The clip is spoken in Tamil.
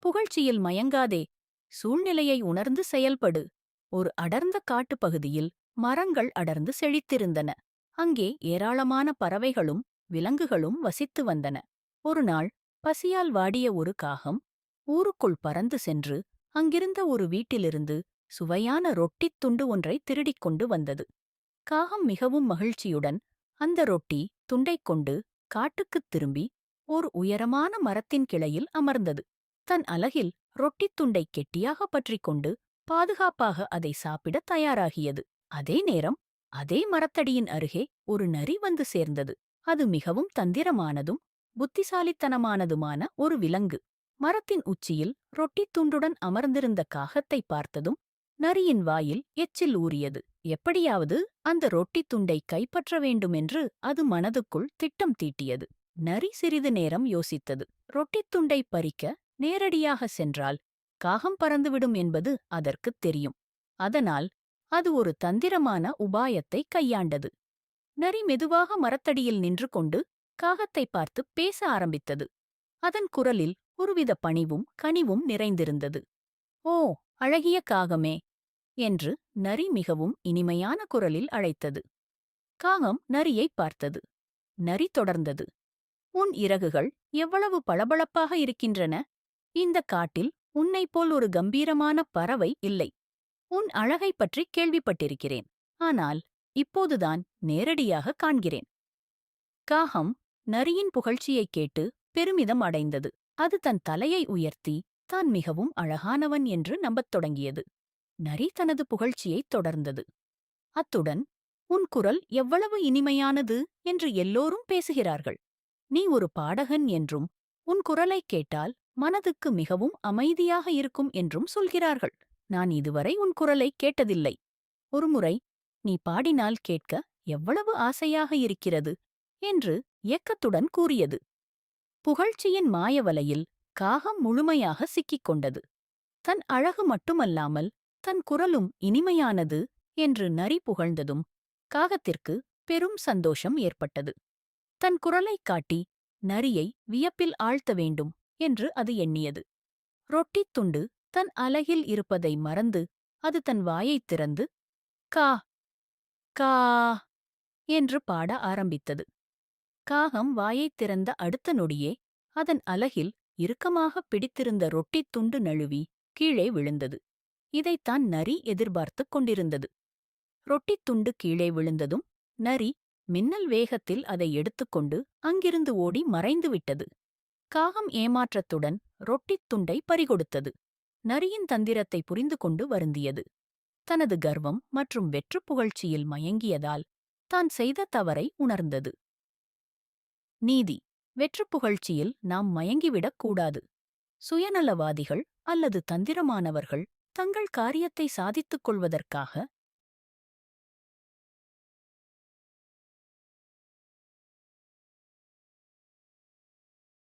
புகழ்ச்சியில் மயங்காதே. சூழ்நிலையை உணர்ந்து செயல்படு. ஒரு அடர்ந்த காட்டுப்பகுதியில் மரங்கள் அடர்ந்து செழித்திருந்தன. அங்கே ஏராளமான பறவைகளும் விலங்குகளும் வசித்து வந்தன. ஒருநாள் பசியால் வாடிய ஒரு காகம் ஊருக்குள் பறந்து சென்று அங்கிருந்த ஒரு வீட்டிலிருந்து சுவையான ரொட்டித் துண்டு ஒன்றை திருடிக் கொண்டு வந்தது. காகம் மிகவும் மகிழ்ச்சியுடன் அந்த ரொட்டி துண்டைக் கொண்டு காட்டுக்குத் திரும்பி ஓர் உயரமான மரத்தின் கிளையில் அமர்ந்தது. தன் அலகில் ரொட்டித் துண்டைக் கெட்டியாக பற்றிக் கொண்டு பாதுகாப்பாக அதை சாப்பிடத் தயாராகியது. அதே நேரம் அதே மரத்தடியின் அருகே ஒரு நரி வந்து சேர்ந்தது. அது மிகவும் தந்திரமானதும் புத்திசாலித்தனமானதுமான ஒரு விலங்கு. மரத்தின் உச்சியில் ரொட்டித் துண்டுடன் அமர்ந்திருந்த காகத்தை பார்த்ததும் நரியின் வாயில் எச்சில் ஊறியது. எப்படியாவது அந்த ரொட்டித் துண்டை கைப்பற்ற வேண்டுமென்று அது மனதுக்குள் திட்டம் தீட்டியது. நரி சிறிது நேரம் யோசித்தது. ரொட்டித் துண்டை பறிக்க நேரடியாக சென்றால் காகம் பறந்துவிடும் என்பது அதற்குத் தெரியும். அதனால் அது ஒரு தந்திரமான உபாயத்தை கையாண்டது. நரி மெதுவாக மரத்தடியில் நின்று கொண்டு காகத்தை பார்த்து பேச ஆரம்பித்தது. அதன் குரலில் ஒருவித பணிவும் கனிவும் நிறைந்திருந்தது. "ஓ, அழகிய காகமே" என்று நரி மிகவும் இனிமையான குரலில் அழைத்தது. காகம் நரியை பார்த்தது. நரி தொடர்ந்தது. "உன் இறகுகள் எவ்வளவு பளபளப்பாக இருக்கின்றன! இந்த காட்டில் உன்னைப்போல் ஒரு கம்பீரமான பறவை இல்லை. உன் அழகைப் பற்றி கேள்விப்பட்டிருக்கிறேன். ஆனால் இப்போதுதான் நேரடியாக காண்கிறேன்." காகம் நரியின் புகழ்ச்சியைக் கேட்டு பெருமிதம் அடைந்தது. அது தன் தலையை உயர்த்தி தான் மிகவும் அழகானவன் என்று நம்பத் தொடங்கியது. நரி தனது புகழ்ச்சியைத் தொடர்ந்தது. "அத்துடன் உன் குரல் எவ்வளவு இனிமையானது என்று எல்லோரும் பேசுகிறார்கள். நீ ஒரு பாடகன் என்றும் உன் குரலைக் கேட்டால் மனதுக்கு மிகவும் அமைதியாக இருக்கும் என்றும் சொல்கிறார்கள். நான் இதுவரை உன் குரலைக் கேட்டதில்லை. ஒருமுறை நீ பாடினால் கேட்க எவ்வளவு ஆசையாக இருக்கிறது" என்று ஏக்கத்துடன் கூறியது. புகழ்ச்சியின் மாயவலையில் காகம் முழுமையாக சிக்கிக் கொண்டது. தன் அழகு மட்டுமல்லாமல் தன் குரலும் இனிமையானது என்று நரி புகழ்ந்ததும் காகத்திற்கு பெரும் சந்தோஷம் ஏற்பட்டது. தன் குரலைக் காட்டி நரியை வியப்பில் ஆழ்த்த வேண்டும் என்று அது எண்ணியது. ரொட்டித் துண்டு தன் அலகில் இருப்பதை மறந்து அது தன் வாயைத் திறந்து கா கா என்று பாட ஆரம்பித்தது. காகம் வாயைத் திறந்த அடுத்த நொடியே அதன் அலகில் இறுக்கமாகப் பிடித்திருந்த ரொட்டித் துண்டு நழுவி கீழே விழுந்தது. இதைத்தான் நரி எதிர்பார்த்துக் கொண்டிருந்தது. ரொட்டித் துண்டு கீழே விழுந்ததும் நரி மின்னல் வேகத்தில் அதை எடுத்துக்கொண்டு அங்கிருந்து ஓடி மறைந்துவிட்டது. காகம் ஏமாற்றத்துடன் ரொட்டித் துண்டை பறிகொடுத்தது. நரியின் தந்திரத்தை புரிந்து கொண்டு வருந்தியது. தனது கர்வம் மற்றும் வெற்றுப் புகழ்ச்சியில் மயங்கியதால் தான் செய்த தவறை உணர்ந்தது. நீதி: வெற்றுப் புகழ்ச்சியில் நாம் மயங்கிவிடக் கூடாது. சுயநலவாதிகள் அல்லது தந்திரமானவர்கள் தங்கள் காரியத்தை சாதித்துக் கொள்வதற்காக